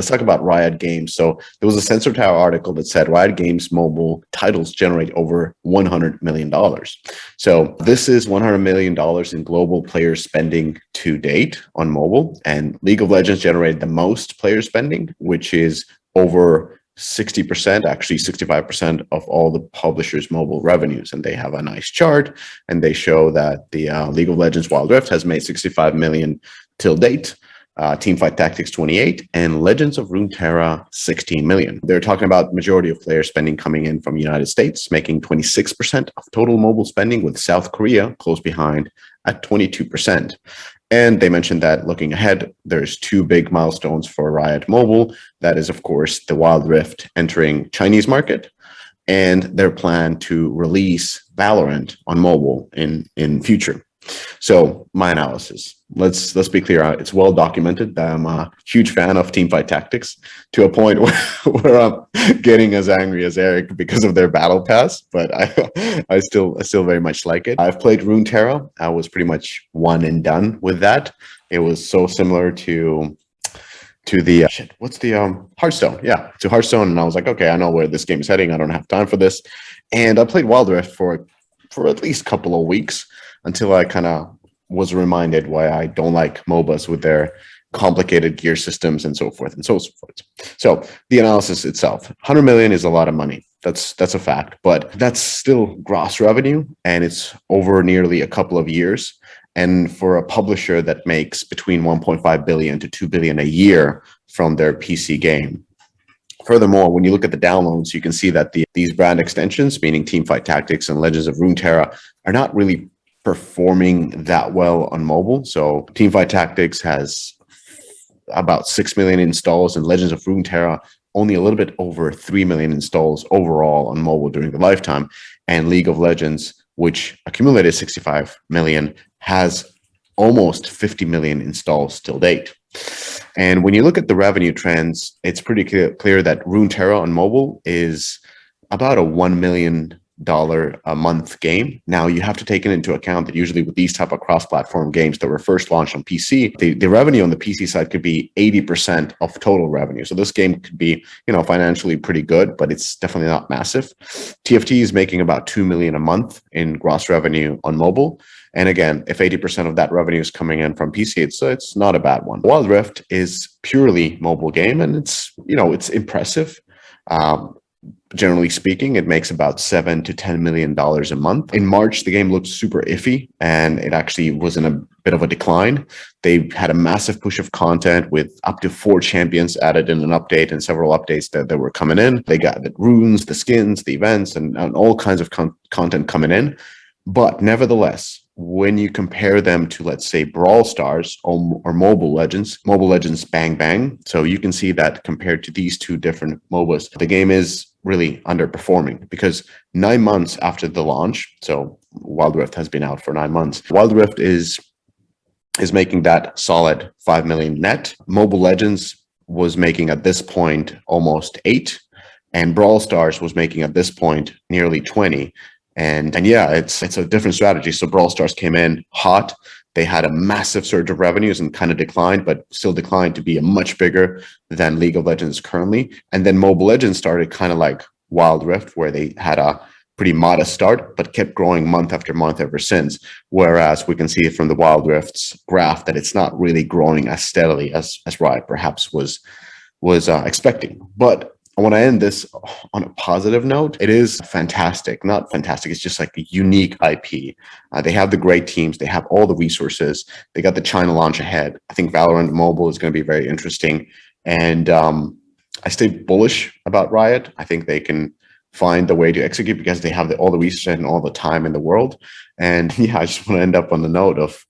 Let's talk about Riot Games. So there was a Sensor Tower article that said Riot Games mobile titles generate over $100 million. So this is $100 million in global player spending to date on mobile. And League of Legends generated the most player spending, which is over 60%, actually 65% of all the publishers' mobile revenues. And they have a nice chart, and they show that the League of Legends Wild Rift has made 65 million till date. Teamfight Tactics 28, and Legends of Runeterra 16 million. They're talking about majority of player spending coming in from the United States, making 26% of total mobile spending, with South Korea close behind at 22%. And they mentioned that looking ahead, there's two big milestones for Riot Mobile. That is, of course, the Wild Rift entering Chinese market, and their plan to release Valorant on mobile in future. So my analysis, let's be clear. It's well documented that I'm a huge fan of Teamfight Tactics, to a point where I'm getting as angry as Eric because of their battle pass, but I still very much like it. I've played Runeterra. I was pretty much one and done with that. It was so similar to the Hearthstone. Yeah, to Hearthstone. And I was like, okay, I know where this game is heading. I don't have time for this. And I played Wild Rift for at least a couple of weeks, until I kind of was reminded why I don't like MOBAs with their complicated gear systems and so forth and so forth. So the analysis itself, 100 million is a lot of money. That's a fact, but that's still gross revenue, and it's over nearly a couple of years. And for a publisher that makes between 1.5 billion to 2 billion a year from their PC game. Furthermore, when you look at the downloads, you can see that these brand extensions, meaning Teamfight Tactics and Legends of Runeterra, are not really performing that well on mobile. So Teamfight Tactics has about 6 million installs, and Legends of Runeterra only a little bit over 3 million installs overall on mobile during the lifetime. And League of Legends, which accumulated 65 million, has almost 50 million installs till date. And when you look at the revenue trends, it's pretty clear that Runeterra on mobile is about a $1 million a month game. Now you have to take it into account that usually with these type of cross-platform games that were first launched on PC, the revenue on the PC side could be 80% of total revenue. So this game could be, financially pretty good, but it's definitely not massive. TFT is making about 2 million a month in gross revenue on mobile. And again, if 80% of that revenue is coming in from PC, it's not a bad one. Wild Rift is purely mobile game, and it's impressive. Generally speaking, it makes about $7 to $10 million a month. In March, the game looked super iffy, and it actually was in a bit of a decline. They had a massive push of content with up to 4 champions added in an update, and several updates that were coming in. They got the runes, the skins, the events, and all kinds of content coming in. But nevertheless, when you compare them to, let's say, Brawl Stars or Mobile Legends Bang Bang, so you can see that compared to these two different MOBAs, the game is really underperforming, because 9 months after the launch, so Wild Rift has been out for 9 months, Wild Rift is making that solid 5 million net. Mobile Legends was making at this point almost 8, and Brawl Stars was making at this point nearly 20. And yeah, it's a different strategy. So Brawl Stars came in hot. They had a massive surge of revenues and kind of declined, but still declined to be a much bigger than League of Legends currently. And then Mobile Legends started kind of like Wild Rift, where they had a pretty modest start, but kept growing month after month ever since. Whereas we can see from the Wild Rift's graph that it's not really growing as steadily as Riot perhaps was expecting. But I want to end this on a positive note. It is fantastic, not fantastic. It's just like a unique IP. They have the great teams. They have all the resources. They got the China launch ahead. I think Valorant Mobile is going to be very interesting. And I stay bullish about Riot. I think they can find the way to execute because they have all the resources and all the time in the world. And yeah, I just want to end up on the note of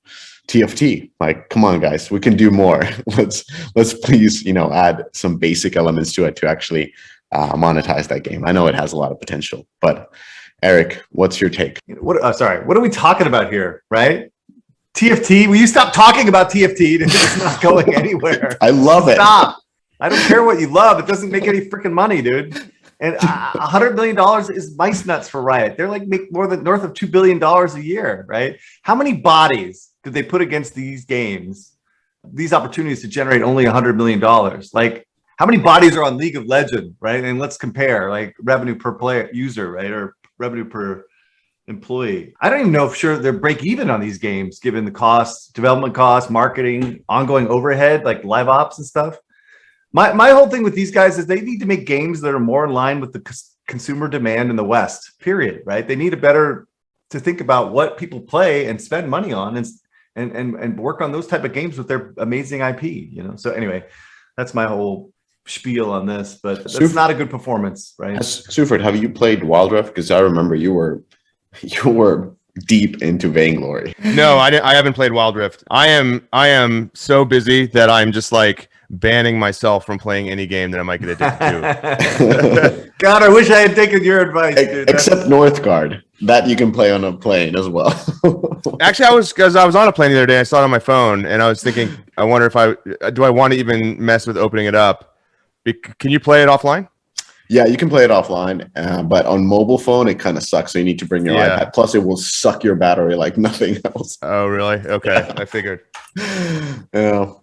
TFT. Like, come on, guys, we can do more. Let's please, add some basic elements to it to actually monetize that game. I know it has a lot of potential, but Eric, what's your take? What are we talking about here, right? TFT, will you stop talking about TFT? It's not going anywhere. I love it. Stop. I don't care what you love. It doesn't make any freaking money, dude. And $100 million is Micenuts for Riot. They're like make more than north of $2 billion a year, right? How many bodies did they put against these games, these opportunities to generate only $100 million? Like, How many bodies are on League of Legends, right? And let's compare like revenue per player user, right? Or revenue per employee. I don't even know if sure they're break even on these games, given the costs, development costs, marketing, ongoing overhead, like live ops and stuff. My whole thing with these guys is they need to make games that are more in line with the consumer demand in the West, period, right? They need to think about what people play and spend money on and work on those type of games with their amazing IP, you know? So anyway, that's my whole spiel on this, but that's not a good performance, right? Suford, have you played Wild Rift? Because I remember you were deep into Vainglory. No, I haven't played Wild Rift. I am so busy that I'm just like banning myself from playing any game that I might get addicted to. God, I wish I had taken your advice, dude. Except Northgard, that you can play on a plane as well. Actually, I was on a plane the other day. I saw it on my phone, and I was thinking, I wonder if I want to even mess with opening it up. Can you play it offline? Yeah, you can play it offline, but on mobile phone, it kind of sucks. So you need to bring your iPad. Plus, it will suck your battery like nothing else. Oh, really? Okay, I figured. Yeah.